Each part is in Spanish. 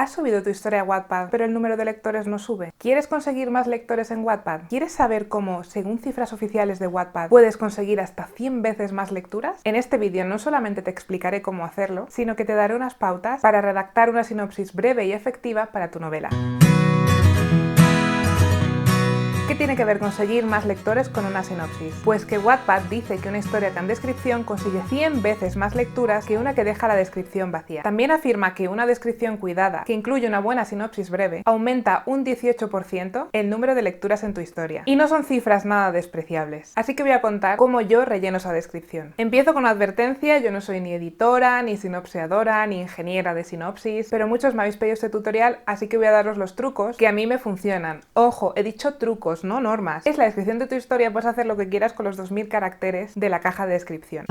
¿Has subido tu historia a Wattpad, pero el número de lectores no sube? ¿Quieres conseguir más lectores en Wattpad? ¿Quieres saber cómo, según cifras oficiales de Wattpad, puedes conseguir hasta 100 veces más lecturas? En este vídeo no solamente te explicaré cómo hacerlo, sino que te daré unas pautas para redactar una sinopsis breve y efectiva para tu novela. ¿Qué tiene que ver conseguir más lectores con una sinopsis? Pues que Wattpad dice que una historia con descripción consigue 100 veces más lecturas que una que deja la descripción vacía. También afirma que una descripción cuidada, que incluye una buena sinopsis breve, aumenta un 18% el número de lecturas en tu historia. Y no son cifras nada despreciables. Así que voy a contar cómo yo relleno esa descripción. Empiezo con una advertencia: yo no soy ni editora, ni sinopsiadora, ni ingeniera de sinopsis, pero muchos me habéis pedido este tutorial, así que voy a daros los trucos que a mí me funcionan. Ojo, he dicho trucos, no normas. Es la descripción de tu historia, puedes hacer lo que quieras con los 2000 caracteres de la caja de descripción.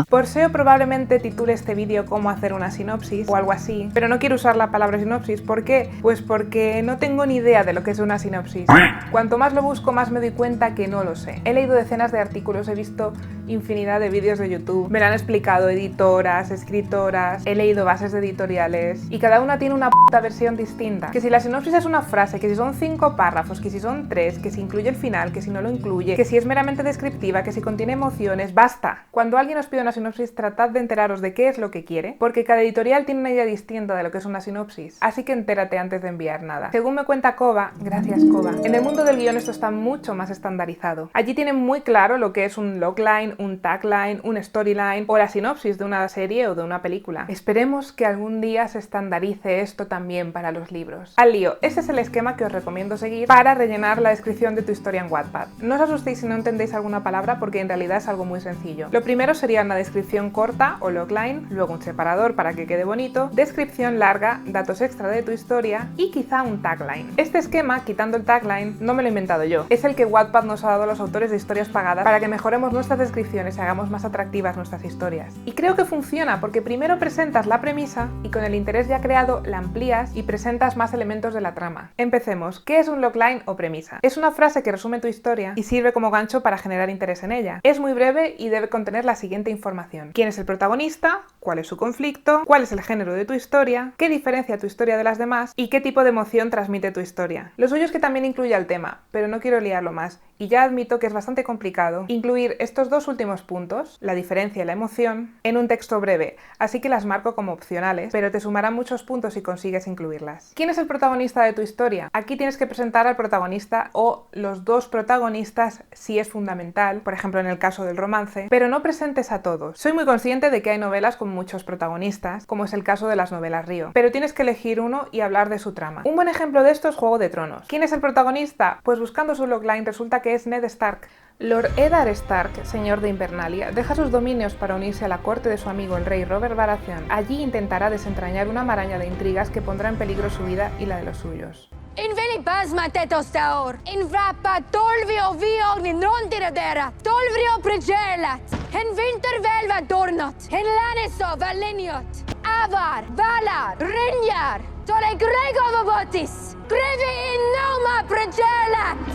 Por SEO probablemente titule este vídeo "Cómo hacer una sinopsis" o algo así, pero no quiero usar la palabra sinopsis. ¿Por qué? Pues porque no tengo ni idea de lo que es una sinopsis. Cuanto más lo busco, más me doy cuenta que no lo sé. He leído decenas de artículos, he visto infinidad de vídeos de YouTube, me lo han explicado editoras, escritoras, he leído bases de editoriales y cada una tiene una puta versión distinta. Que si la sinopsis es una frase, que si son 5 párrafos, que si son 3, que si incluye el final, que si no lo incluye, que si es meramente descriptiva, que si contiene emociones, ¡basta! Cuando alguien os pide una sinopsis, tratad de enteraros de qué es lo que quiere, porque cada editorial tiene una idea distinta de lo que es una sinopsis, así que entérate antes de enviar nada. Según me cuenta Koba, gracias Koba, en el mundo del guión esto está mucho más estandarizado. Allí tienen muy claro lo que es un logline, un tagline, un storyline o la sinopsis de una serie o de una película. Esperemos que algún día se estandarice esto también para los libros. Al lío, este es el esquema que os recomiendo seguir para rellenar la descripción de tu historia en Wattpad. No os asustéis si no entendéis alguna palabra, porque en realidad es algo muy sencillo. Lo primero sería una descripción corta o logline, luego un separador para que quede bonito, descripción larga, datos extra de tu historia y quizá un tagline. Este esquema, quitando el tagline, no me lo he inventado yo. Es el que Wattpad nos ha dado a los autores de historias pagadas para que mejoremos nuestras descripciones y hagamos más atractivas nuestras historias. Y creo que funciona porque primero presentas la premisa y con el interés ya creado la amplías y presentas más elementos de la trama. Empecemos. ¿Qué es un logline o premisa? Es una frase que resume tu historia y sirve como gancho para generar interés en ella. Es muy breve y debe contener la siguiente información: quién es el protagonista, cuál es su conflicto, cuál es el género de tu historia, qué diferencia tu historia de las demás y qué tipo de emoción transmite tu historia. Lo suyo es que también incluya el tema, pero no quiero liarlo más, y ya admito que es bastante complicado incluir estos dos últimos puntos, la diferencia y la emoción, en un texto breve, así que las marco como opcionales, pero te sumarán muchos puntos si consigues incluirlas. ¿Quién es el protagonista de tu historia? Aquí tienes que presentar al protagonista o los dos protagonistas si es fundamental, por ejemplo en el caso del romance, pero no presentes a todos. Soy muy consciente de que hay novelas con muchos protagonistas, como es el caso de las novelas Río, pero tienes que elegir uno y hablar de su trama. Un buen ejemplo de esto es Juego de Tronos. ¿Quién es el protagonista? Pues buscando su logline resulta que es Ned Stark. Lord Eddard Stark, señor de Invernalia, deja sus dominios para unirse a la corte de su amigo el rey Robert Baratheon. Allí intentará desentrañar una maraña de intrigas que pondrá en peligro su vida y la de los suyos. In Velibaz matetos taor, in vrapa tolvio vio in rontiradera, tolvrio pregelat, in wintervelva dornot, in laniso valeniot, avar, valar, rinjar, tole grego vobotis.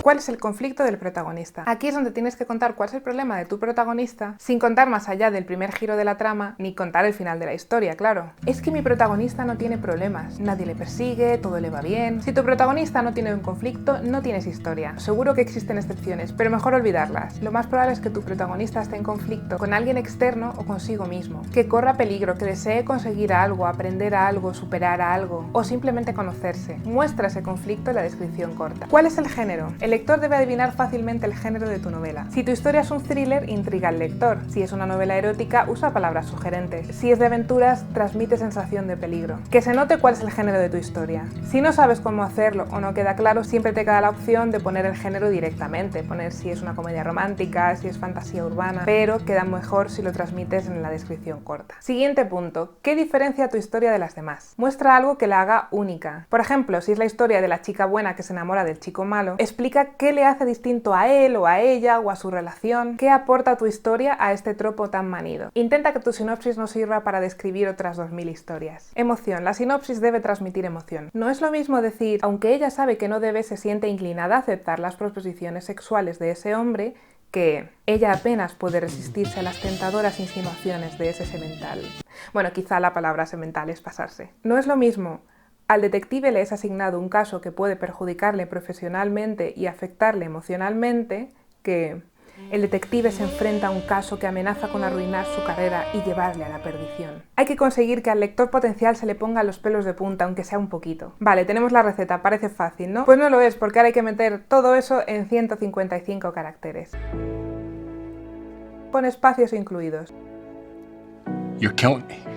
¿Cuál es el conflicto del protagonista? Aquí es donde tienes que contar cuál es el problema de tu protagonista, sin contar más allá del primer giro de la trama, ni contar el final de la historia, claro. Es que mi protagonista no tiene problemas, nadie le persigue, todo le va bien. Si tu protagonista no tiene un conflicto, no tienes historia. Seguro que existen excepciones, pero mejor olvidarlas. Lo más probable es que tu protagonista esté en conflicto con alguien externo o consigo mismo, que corra peligro, que desee conseguir algo, aprender a algo, superar a algo, o simplemente conocerse. Muestra ese conflicto en la descripción corta. ¿Cuál es el género? El lector debe adivinar fácilmente el género de tu novela. Si tu historia es un thriller, intriga al lector. Si es una novela erótica, usa palabras sugerentes. Si es de aventuras, transmite sensación de peligro. Que se note cuál es el género de tu historia. Si no sabes cómo hacerlo o no queda claro, siempre te queda la opción de poner el género directamente, poner si es una comedia romántica, si es fantasía urbana, pero queda mejor si lo transmites en la descripción corta. Siguiente punto. ¿Qué diferencia tu historia de las demás? Muestra algo que la haga única. Por ejemplo, si es la historia de la chica buena que se enamora del chico malo, explica qué le hace distinto a él o a ella o a su relación, qué aporta tu historia a este tropo tan manido. Intenta que tu sinopsis no sirva para describir otras 2000 historias. Emoción. La sinopsis debe transmitir emoción. No es lo mismo decir, aunque ella sabe que no debe, se siente inclinada a aceptar las proposiciones sexuales de ese hombre, que ella apenas puede resistirse a las tentadoras insinuaciones de ese semental. Bueno, quizá la palabra semental es pasarse. No es lo mismo. Al detective le es asignado un caso que puede perjudicarle profesionalmente y afectarle emocionalmente, que el detective se enfrenta a un caso que amenaza con arruinar su carrera y llevarle a la perdición. Hay que conseguir que al lector potencial se le pongan los pelos de punta, aunque sea un poquito. Vale, tenemos la receta, parece fácil, ¿no? Pues no lo es, porque ahora hay que meter todo eso en 155 caracteres. Con espacios incluidos. You're killing me.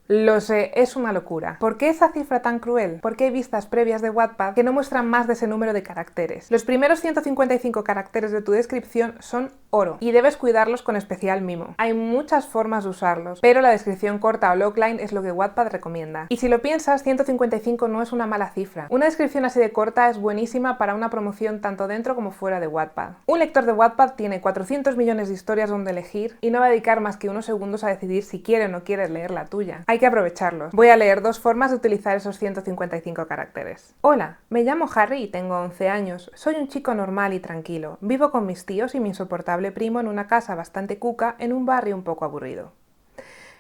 Lo sé, es una locura. ¿Por qué esa cifra tan cruel? Porque hay vistas previas de Wattpad que no muestran más de ese número de caracteres. Los primeros 155 caracteres de tu descripción son oro y debes cuidarlos con especial mimo. Hay muchas formas de usarlos, pero la descripción corta o logline es lo que Wattpad recomienda. Y si lo piensas, 155 no es una mala cifra. Una descripción así de corta es buenísima para una promoción tanto dentro como fuera de Wattpad. Un lector de Wattpad tiene 400 millones de historias donde elegir y no va a dedicar más que unos segundos a decidir si quiere o no quiere leer la tuya. Hay que aprovecharlos. Voy a leer dos formas de utilizar esos 155 caracteres. Hola, me llamo Harry y tengo 11 años. Soy un chico normal y tranquilo. Vivo con mis tíos y mi insoportable primo en una casa bastante cuca en un barrio un poco aburrido.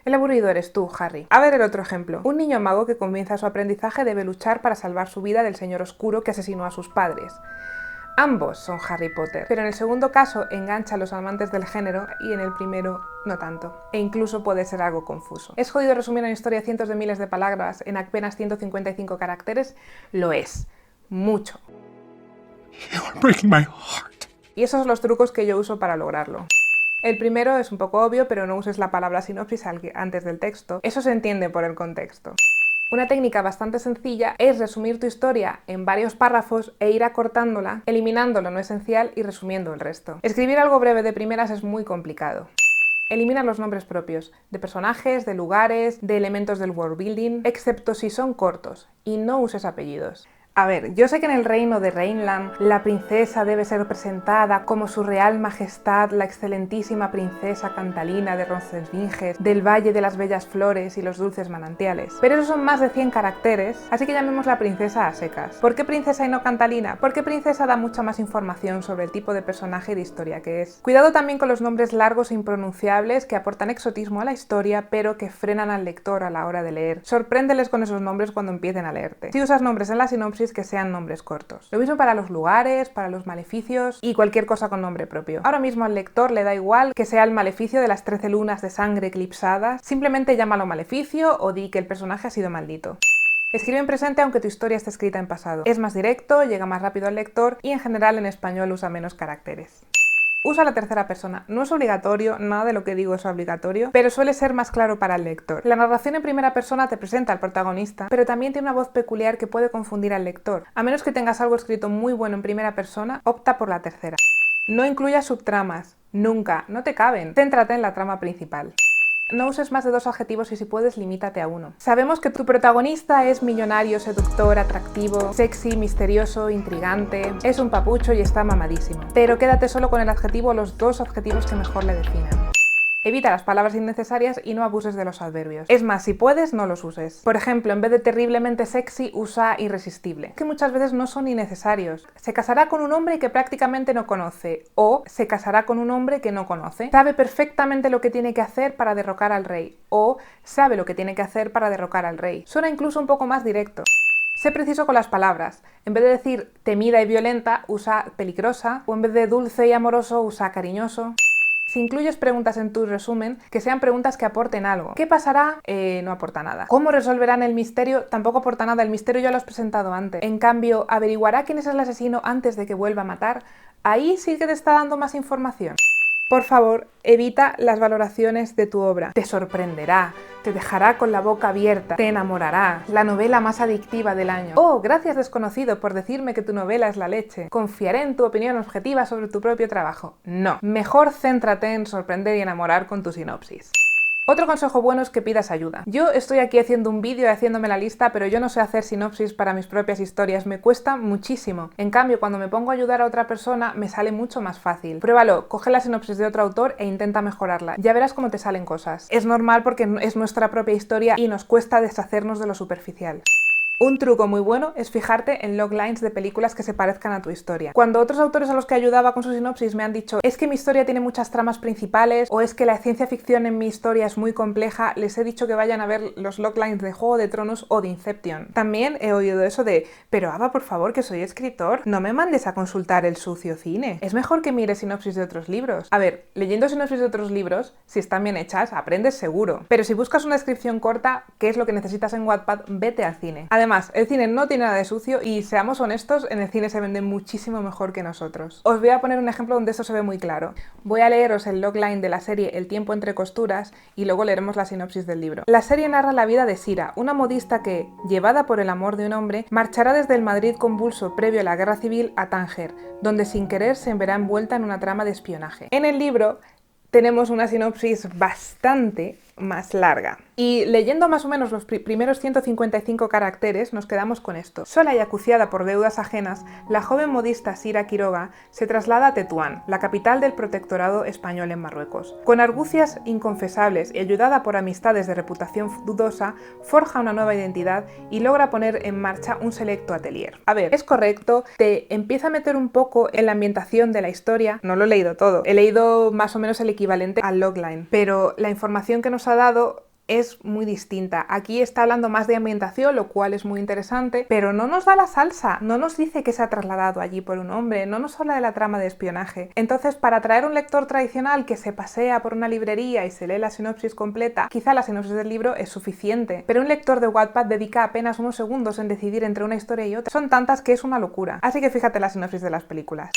El aburrido eres tú, Harry. A ver el otro ejemplo. Un niño mago que comienza su aprendizaje debe luchar para salvar su vida del señor oscuro que asesinó a sus padres. Ambos son Harry Potter, pero en el segundo caso engancha a los amantes del género y en el primero no tanto. E incluso puede ser algo confuso. ¿Es jodido resumir una historia de cientos de miles de palabras en apenas 155 caracteres? Lo es. Mucho. You're breaking my heart. Y esos son los trucos que yo uso para lograrlo. El primero es un poco obvio, pero no uses la palabra sinopsis antes del texto. Eso se entiende por el contexto. Una técnica bastante sencilla es resumir tu historia en varios párrafos e ir acortándola, eliminando lo no esencial y resumiendo el resto. Escribir algo breve de primeras es muy complicado. Elimina los nombres propios, de personajes, de lugares, de elementos del worldbuilding, excepto si son cortos, y no uses apellidos. A ver, yo sé que en el reino de Reinland la princesa debe ser presentada como su real majestad, la excelentísima princesa Cantalina de Roncesvinges, del Valle de las Bellas Flores y los Dulces Manantiales. Pero esos son más de 100 caracteres, así que llamémosla princesa a secas. ¿Por qué princesa y no Cantalina? Porque princesa da mucha más información sobre el tipo de personaje y de historia que es. Cuidado también con los nombres largos e impronunciables que aportan exotismo a la historia, pero que frenan al lector a la hora de leer. Sorpréndeles con esos nombres cuando empiecen a leerte. Si usas nombres en la sinopsis, que sean nombres cortos. Lo mismo para los lugares, para los maleficios y cualquier cosa con nombre propio. Ahora mismo al lector le da igual que sea el maleficio de las 13 lunas de sangre eclipsadas, simplemente llámalo maleficio o di que el personaje ha sido maldito. Escribe en presente aunque tu historia esté escrita en pasado. Es más directo, llega más rápido al lector y en general en español usa menos caracteres. Usa la tercera persona. No es obligatorio, nada de lo que digo es obligatorio, pero suele ser más claro para el lector. La narración en primera persona te presenta al protagonista, pero también tiene una voz peculiar que puede confundir al lector. A menos que tengas algo escrito muy bueno en primera persona, opta por la tercera. No incluyas subtramas. Nunca. No te caben. Céntrate en la trama principal. No uses más de 2 adjetivos y si puedes, limítate a 1. Sabemos que tu protagonista es millonario, seductor, atractivo, sexy, misterioso, intrigante, es un papucho y está mamadísimo. Pero quédate solo con el adjetivo o los 2 adjetivos que mejor le definan. Evita las palabras innecesarias y no abuses de los adverbios. Es más, si puedes, no los uses. Por ejemplo, en vez de terriblemente sexy, usa irresistible, que muchas veces no son innecesarios. Se casará con un hombre que prácticamente no conoce, o se casará con un hombre que no conoce. Sabe perfectamente lo que tiene que hacer para derrocar al rey, o sabe lo que tiene que hacer para derrocar al rey. Suena incluso un poco más directo. Sé preciso con las palabras. En vez de decir temida y violenta, usa peligrosa, o en vez de dulce y amoroso, usa cariñoso. Si incluyes preguntas en tu resumen, que sean preguntas que aporten algo. ¿Qué pasará? No aporta nada. ¿Cómo resolverán el misterio? Tampoco aporta nada. El misterio ya lo has presentado antes. En cambio, ¿averiguará quién es el asesino antes de que vuelva a matar? Ahí sí que te está dando más información. Por favor, evita las valoraciones de tu obra. Te sorprenderá, te dejará con la boca abierta, te enamorará, la novela más adictiva del año. Oh, gracias desconocido por decirme que tu novela es la leche. Confiaré en tu opinión objetiva sobre tu propio trabajo. No, mejor céntrate en sorprender y enamorar con tu sinopsis. Otro consejo bueno es que pidas ayuda. Yo estoy aquí haciendo un vídeo y haciéndome la lista, pero yo no sé hacer sinopsis para mis propias historias, me cuesta muchísimo. En cambio, cuando me pongo a ayudar a otra persona, me sale mucho más fácil. Pruébalo, coge la sinopsis de otro autor e intenta mejorarla. Ya verás cómo te salen cosas. Es normal porque es nuestra propia historia y nos cuesta deshacernos de lo superficial. Un truco muy bueno es fijarte en loglines de películas que se parezcan a tu historia. Cuando otros autores a los que ayudaba con su sinopsis me han dicho es que mi historia tiene muchas tramas principales o es que la ciencia ficción en mi historia es muy compleja, les he dicho que vayan a ver los loglines de Juego de Tronos o de Inception. También he oído eso de pero Ava, por favor, que soy escritor, no me mandes a consultar el sucio cine. Es mejor que mires sinopsis de otros libros. A ver, leyendo sinopsis de otros libros, si están bien hechas, aprendes seguro. Pero si buscas una descripción corta, ¿qué es lo que necesitas en Wattpad? Vete al cine. Además, el cine no tiene nada de sucio y, seamos honestos, en el cine se vende muchísimo mejor que nosotros. Os voy a poner un ejemplo donde esto se ve muy claro. Voy a leeros el logline de la serie El tiempo entre costuras y luego leeremos la sinopsis del libro. La serie narra la vida de Sira, una modista que, llevada por el amor de un hombre, marchará desde el Madrid convulso previo a la guerra civil a Tánger, donde sin querer se verá envuelta en una trama de espionaje. En el libro tenemos una sinopsis bastante más larga. Y leyendo más o menos los primeros 155 caracteres nos quedamos con esto. Sola y acuciada por deudas ajenas, la joven modista Sira Quiroga se traslada a Tetuán, la capital del protectorado español en Marruecos. Con argucias inconfesables y ayudada por amistades de reputación dudosa, forja una nueva identidad y logra poner en marcha un selecto atelier. A ver, es correcto, te empieza a meter un poco en la ambientación de la historia, no lo he leído todo, he leído más o menos el equivalente al logline, pero la información que nos ha dado es muy distinta. Aquí está hablando más de ambientación, lo cual es muy interesante, pero no nos da la salsa, no nos dice que se ha trasladado allí por un hombre, no nos habla de la trama de espionaje. Entonces, para atraer a un lector tradicional que se pasea por una librería y se lee la sinopsis completa, quizá la sinopsis del libro es suficiente, pero un lector de Wattpad dedica apenas unos segundos en decidir entre una historia y otra. Son tantas que es una locura. Así que fíjate la sinopsis de las películas.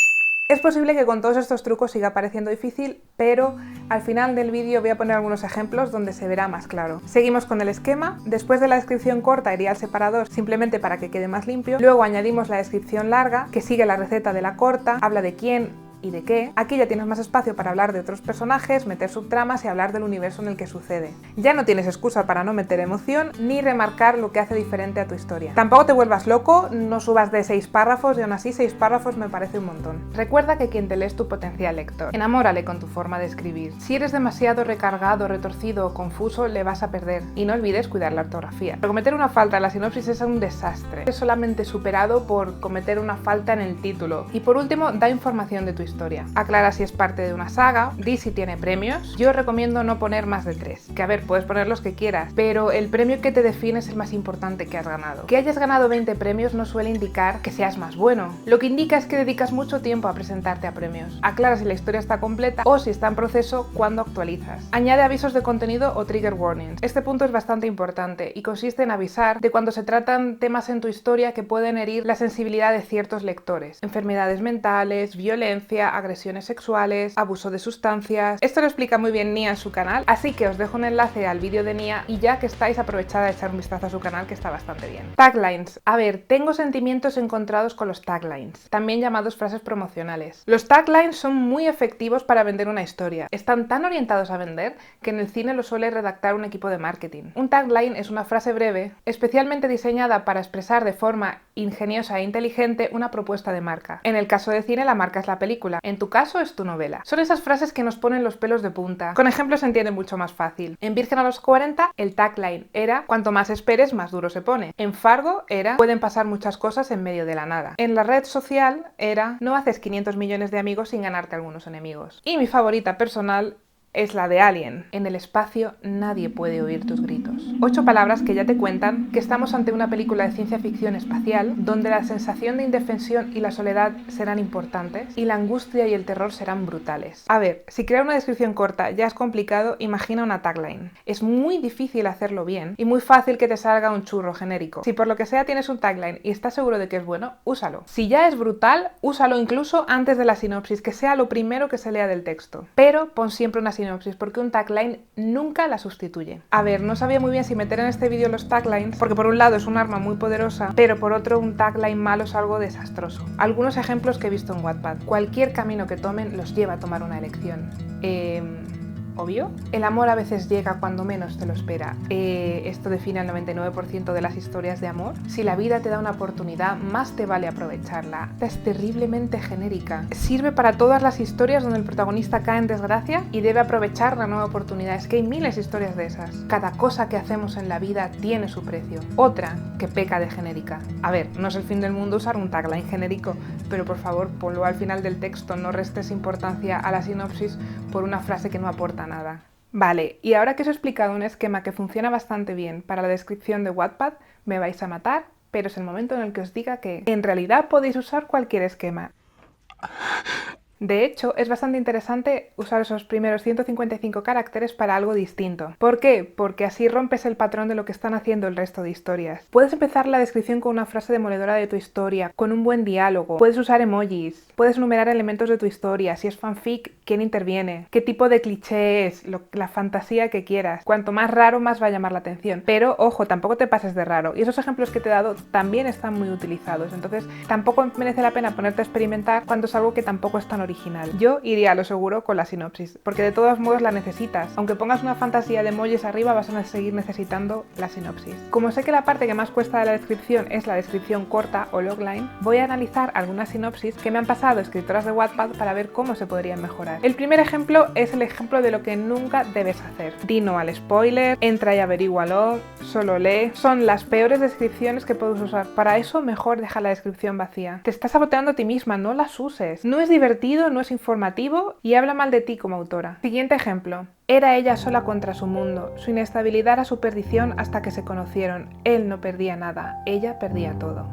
Es posible que con todos estos trucos siga pareciendo difícil, pero al final del vídeo voy a poner algunos ejemplos donde se verá más claro. Seguimos con el esquema. Después de la descripción corta iría al separador simplemente para que quede más limpio. Luego añadimos la descripción larga, que sigue la receta de la corta, habla de quién y de qué. Aquí ya tienes más espacio para hablar de otros personajes, meter subtramas y hablar del universo en el que sucede. Ya no tienes excusa para no meter emoción ni remarcar lo que hace diferente a tu historia. Tampoco te vuelvas loco, no subas de 6 párrafos y aún así 6 párrafos me parece un montón. Recuerda que quien te lee es tu potencial lector. Enamórale con tu forma de escribir. Si eres demasiado recargado, retorcido o confuso, le vas a perder. Y no olvides cuidar la ortografía. Pero cometer una falta en la sinopsis es un desastre. Es solamente superado por cometer una falta en el título. Y por último, da información de tu historia. Aclara si es parte de una saga, di si tiene premios. Yo recomiendo no poner más de 3, que a ver, puedes poner los que quieras, pero el premio que te define es el más importante que has ganado. Que hayas ganado 20 premios no suele indicar que seas más bueno. Lo que indica es que dedicas mucho tiempo a presentarte a premios. Aclara si la historia está completa o si está en proceso cuando actualizas. Añade avisos de contenido o trigger warnings. Este punto es bastante importante y consiste en avisar de cuando se tratan temas en tu historia que pueden herir la sensibilidad de ciertos lectores. Enfermedades mentales, violencia, agresiones sexuales, abuso de sustancias. Esto lo explica muy bien Nia en su canal, así que os dejo un enlace al vídeo de Nia y ya que estáis, aprovechad a echar un vistazo a su canal que está bastante bien. Taglines. A ver, tengo sentimientos encontrados con los taglines, también llamados frases promocionales. Los taglines son muy efectivos para vender una historia. Están tan orientados a vender que en el cine lo suele redactar un equipo de marketing. Un tagline es una frase breve, especialmente diseñada para expresar de forma ingeniosa e inteligente una propuesta de marca. En el caso de cine, la marca es la película. En tu caso es tu novela. Son esas frases que nos ponen los pelos de punta. Con ejemplos se entiende mucho más fácil. En Virgen a los 40, el tagline era cuanto más esperes, más duro se pone. En Fargo era pueden pasar muchas cosas en medio de la nada. En la red social era no haces 500 millones de amigos sin ganarte algunos enemigos. Y mi favorita personal es la de Alien. En el espacio nadie puede oír tus gritos. 8 palabras que ya te cuentan que estamos ante una película de ciencia ficción espacial donde la sensación de indefensión y la soledad serán importantes y la angustia y el terror serán brutales. A ver, si crear una descripción corta ya es complicado, imagina una tagline. Es muy difícil hacerlo bien y muy fácil que te salga un churro genérico. Si por lo que sea tienes un tagline y estás seguro de que es bueno, úsalo. Si ya es brutal, úsalo incluso antes de la sinopsis, que sea lo primero que se lea del texto. Pero pon siempre una sinopsis porque un tagline nunca la sustituye. A ver, no sabía muy bien si meter en este vídeo los taglines, porque por un lado es un arma muy poderosa, pero por otro un tagline malo es algo desastroso. Algunos ejemplos que he visto en Wattpad. Cualquier camino que tomen los lleva a tomar una elección. ¿Obvio? El amor a veces llega cuando menos te lo espera. Esto define el 99% de las historias de amor. Si la vida te da una oportunidad, más te vale aprovecharla. Esta es terriblemente genérica. Sirve para todas las historias donde el protagonista cae en desgracia y debe aprovechar la nueva oportunidad. Es que hay miles de historias de esas. Cada cosa que hacemos en la vida tiene su precio. Otra que peca de genérica. A ver, no es el fin del mundo usar un tagline genérico, pero por favor ponlo al final del texto, no restes importancia a la sinopsis por una frase que no aporta nada. Vale, y ahora que os he explicado un esquema que funciona bastante bien para la descripción de Wattpad, me vais a matar, pero es el momento en el que os diga que en realidad podéis usar cualquier esquema. De hecho, es bastante interesante usar esos primeros 155 caracteres para algo distinto. ¿Por qué? Porque así rompes el patrón de lo que están haciendo el resto de historias. Puedes empezar la descripción con una frase demoledora de tu historia, con un buen diálogo, puedes usar emojis, puedes enumerar elementos de tu historia, si es fanfic, quién interviene, qué tipo de cliché es, la fantasía que quieras. Cuanto más raro, más va a llamar la atención. Pero, ojo, tampoco te pases de raro. Y esos ejemplos que te he dado también están muy utilizados. Entonces, tampoco merece la pena ponerte a experimentar cuando es algo que tampoco es tan original. Yo iría a lo seguro con la sinopsis, porque de todos modos la necesitas. Aunque pongas una fantasía de emojis arriba, vas a seguir necesitando la sinopsis. Como sé que la parte que más cuesta de la descripción es la descripción corta o logline, voy a analizar algunas sinopsis que me han pasado escritoras de Wattpad para ver cómo se podrían mejorar. El primer ejemplo es el ejemplo de lo que nunca debes hacer. Di no al spoiler, entra y averígualo, solo lee. Son las peores descripciones que puedes usar. Para eso mejor deja la descripción vacía. Te estás saboteando a ti misma, no las uses. No es divertido, no es informativo y habla mal de ti como autora. Siguiente ejemplo. Era ella sola contra su mundo. Su inestabilidad era su perdición hasta que se conocieron. Él no perdía nada, ella perdía todo.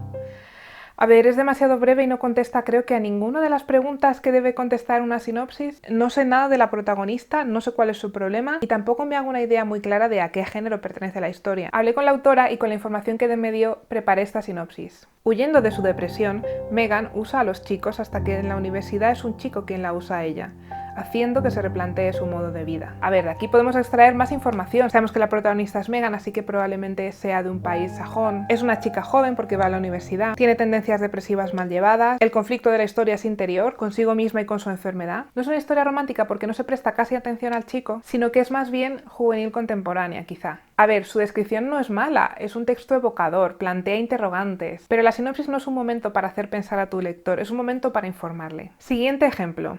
A ver, es demasiado breve y no contesta creo que a ninguna de las preguntas que debe contestar una sinopsis. No sé nada de la protagonista, no sé cuál es su problema y tampoco me hago una idea muy clara de a qué género pertenece la historia. Hablé con la autora y con la información que me dio preparé esta sinopsis. Huyendo de su depresión, Megan usa a los chicos hasta que en la universidad es un chico quien la usa a ella, haciendo que se replantee su modo de vida. A ver, de aquí podemos extraer más información. Sabemos que la protagonista es Megan, así que probablemente sea de un país sajón. Es una chica joven porque va a la universidad. Tiene tendencias depresivas mal llevadas. El conflicto de la historia es interior, consigo misma y con su enfermedad. No es una historia romántica porque no se presta casi atención al chico, sino que es más bien juvenil contemporánea, quizá. A ver, su descripción no es mala, es un texto evocador, plantea interrogantes, pero la sinopsis no es un momento para hacer pensar a tu lector, es un momento para informarle. Siguiente ejemplo.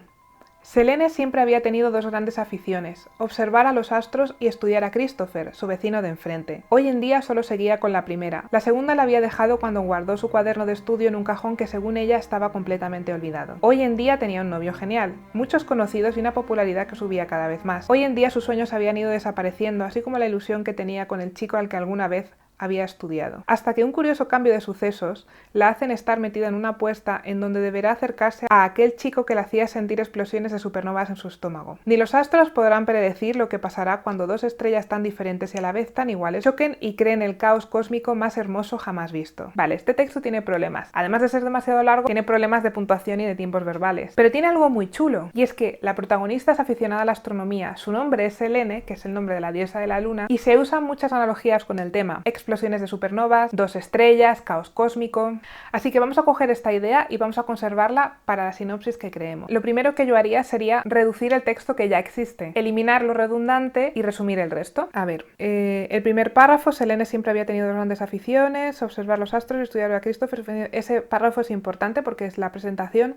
Selene siempre había tenido dos grandes aficiones, observar a los astros y estudiar a Christopher, su vecino de enfrente. Hoy en día solo seguía con la primera. La segunda la había dejado cuando guardó su cuaderno de estudio en un cajón que según ella estaba completamente olvidado. Hoy en día tenía un novio genial, muchos conocidos y una popularidad que subía cada vez más. Hoy en día sus sueños habían ido desapareciendo, así como la ilusión que tenía con el chico al que alguna vez había estudiado. Hasta que un curioso cambio de sucesos la hacen estar metida en una apuesta en donde deberá acercarse a aquel chico que le hacía sentir explosiones de supernovas en su estómago. Ni los astros podrán predecir lo que pasará cuando dos estrellas tan diferentes y a la vez tan iguales choquen y creen el caos cósmico más hermoso jamás visto. Vale, este texto tiene problemas. Además de ser demasiado largo, tiene problemas de puntuación y de tiempos verbales. Pero tiene algo muy chulo, y es que la protagonista es aficionada a la astronomía. Su nombre es Selene, que es el nombre de la diosa de la luna, y se usan muchas analogías con el tema. Explosiones de supernovas, dos estrellas, caos cósmico. Así que vamos a coger esta idea y vamos a conservarla para la sinopsis que creemos. Lo primero que yo haría sería reducir el texto que ya existe, eliminar lo redundante y resumir el resto. A ver, el primer párrafo, Selene siempre había tenido dos grandes aficiones, observar los astros y estudiar a Christopher. Ese párrafo es importante porque es la presentación.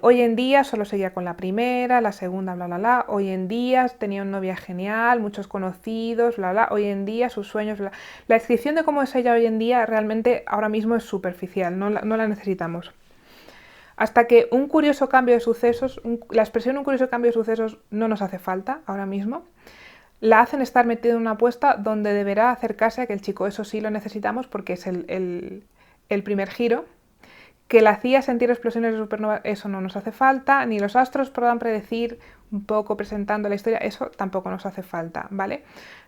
Hoy en día solo seguía con la primera, la segunda, bla bla bla. Hoy en día tenía un novia genial, muchos conocidos, bla bla. Hoy en día sus sueños, bla. La descripción de cómo es ella hoy en día realmente ahora mismo es superficial, no la necesitamos. Hasta que un curioso cambio de sucesos, la expresión un curioso cambio de sucesos no nos hace falta ahora mismo. La hacen estar metida en una apuesta donde deberá acercarse a aquel chico. Eso sí lo necesitamos porque es el primer giro. Que la hacía sentir explosiones de supernova, eso no nos hace falta, ni los astros podrán predecir, un poco presentando la historia, eso tampoco nos hace falta, ¿vale?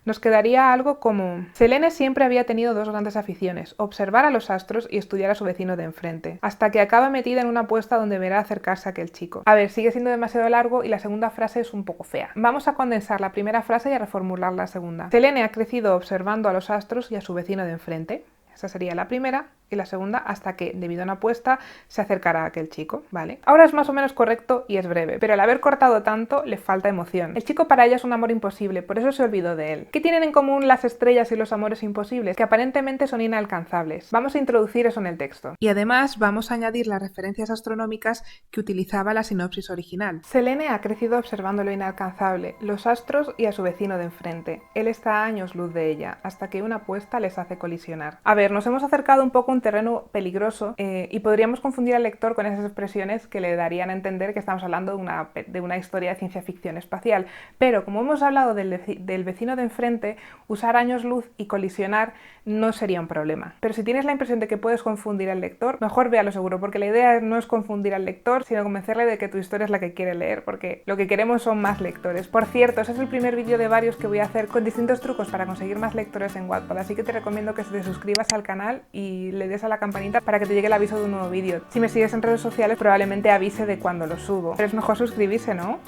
Nos quedaría algo como: Selene siempre había tenido dos grandes aficiones, observar a los astros y estudiar a su vecino de enfrente, hasta que acaba metida en una apuesta donde verá acercarse a aquel chico. A ver, sigue siendo demasiado largo y la segunda frase es un poco fea. Vamos a condensar la primera frase y a reformular la segunda. Selene ha crecido observando a los astros y a su vecino de enfrente. Esa sería la primera. y la segunda hasta que, debido a una apuesta, se acercará a aquel chico, ¿vale? Ahora es más o menos correcto y es breve, pero al haber cortado tanto le falta emoción. El chico para ella es un amor imposible, por eso se olvidó de él. ¿Qué tienen en común las estrellas y los amores imposibles? Que aparentemente son inalcanzables. Vamos a introducir eso en el texto. Y además vamos a añadir las referencias astronómicas que utilizaba la sinopsis original. Selene ha crecido observando lo inalcanzable, los astros y a su vecino de enfrente. Él está a años luz de ella, hasta que una apuesta les hace colisionar. A ver, nos hemos acercado un poco a un terreno peligroso y podríamos confundir al lector con esas expresiones que le darían a entender que estamos hablando de una historia de ciencia ficción espacial. Pero como hemos hablado del vecino de enfrente, usar años luz y colisionar no sería un problema. Pero si tienes la impresión de que puedes confundir al lector, mejor véalo seguro, porque la idea no es confundir al lector, sino convencerle de que tu historia es la que quiere leer, porque lo que queremos son más lectores. Por cierto, ese es el primer vídeo de varios que voy a hacer con distintos trucos para conseguir más lectores en Wattpad, así que te recomiendo que te suscribas al canal y le des a la campanita para que te llegue el aviso de un nuevo vídeo. Si me sigues en redes sociales probablemente avise de cuando lo subo, pero es mejor suscribirse, ¿no?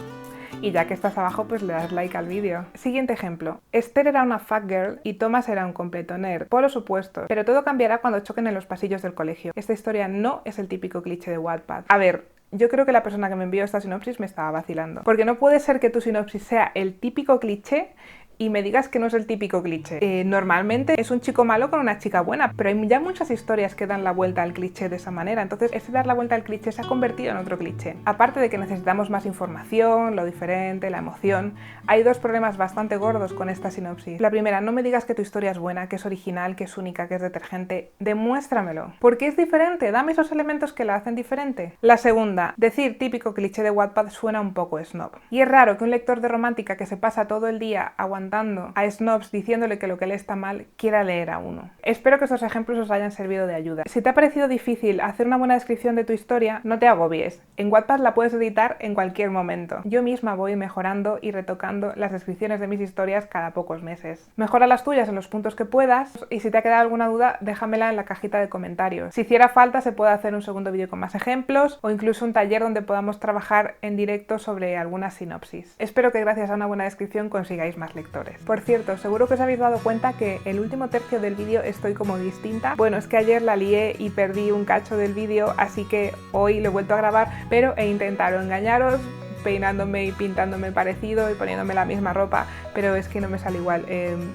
Y ya que estás abajo, pues le das like al vídeo. Siguiente ejemplo. Esther era una fuck girl y Thomas era un completo nerd. Polos opuestos. Pero todo cambiará cuando choquen en los pasillos del colegio. Esta historia no es el típico cliché de Wattpad. A ver, yo creo que la persona que me envió esta sinopsis me estaba vacilando. Porque no puede ser que tu sinopsis sea el típico cliché y me digas que no es el típico cliché. Normalmente es un chico malo con una chica buena, pero hay ya muchas historias que dan la vuelta al cliché de esa manera, entonces ese dar la vuelta al cliché se ha convertido en otro cliché. Aparte de que necesitamos más información, lo diferente, la emoción, hay dos problemas bastante gordos con esta sinopsis. La primera, no me digas que tu historia es buena, que es original, que es única, que es detergente, demuéstramelo. ¿Por qué es diferente? Dame esos elementos que la hacen diferente. La segunda, decir típico cliché de Wattpad suena un poco snob. Y es raro que un lector de romántica que se pasa todo el día aguantando a snobs diciéndole que lo que lee está mal, quiera leer a uno. Espero que estos ejemplos os hayan servido de ayuda. Si te ha parecido difícil hacer una buena descripción de tu historia, no te agobies. En Wattpad la puedes editar en cualquier momento. Yo misma voy mejorando y retocando las descripciones de mis historias cada pocos meses. Mejora las tuyas en los puntos que puedas y si te ha quedado alguna duda, déjamela en la cajita de comentarios. Si hiciera falta, se puede hacer un segundo vídeo con más ejemplos o incluso un taller donde podamos trabajar en directo sobre alguna sinopsis. Espero que gracias a una buena descripción consigáis más lectores. Por cierto, seguro que os habéis dado cuenta que el último tercio del vídeo estoy como distinta. Bueno, es que ayer la lié y perdí un cacho del vídeo, así que hoy lo he vuelto a grabar, pero he intentado engañaros peinándome y pintándome parecido y poniéndome la misma ropa, pero es que no me sale igual,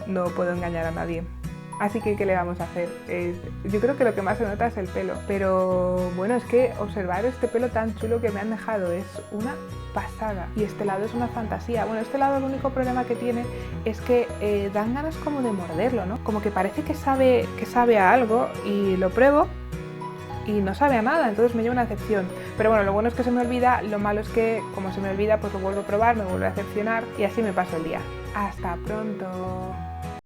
no puedo engañar a nadie. Así que, ¿qué le vamos a hacer? Yo creo que lo que más se nota es el pelo. Pero bueno, es que observar este pelo tan chulo que me han dejado es una pasada. Y este lado es una fantasía. Bueno, este lado el único problema que tiene es que dan ganas como de morderlo, ¿no? Como que parece que sabe a algo y lo pruebo y no sabe a nada, entonces me lleva una decepción. Pero bueno, lo bueno es que se me olvida, lo malo es que como se me olvida pues lo vuelvo a probar, me vuelvo a decepcionar y así me paso el día. ¡Hasta pronto!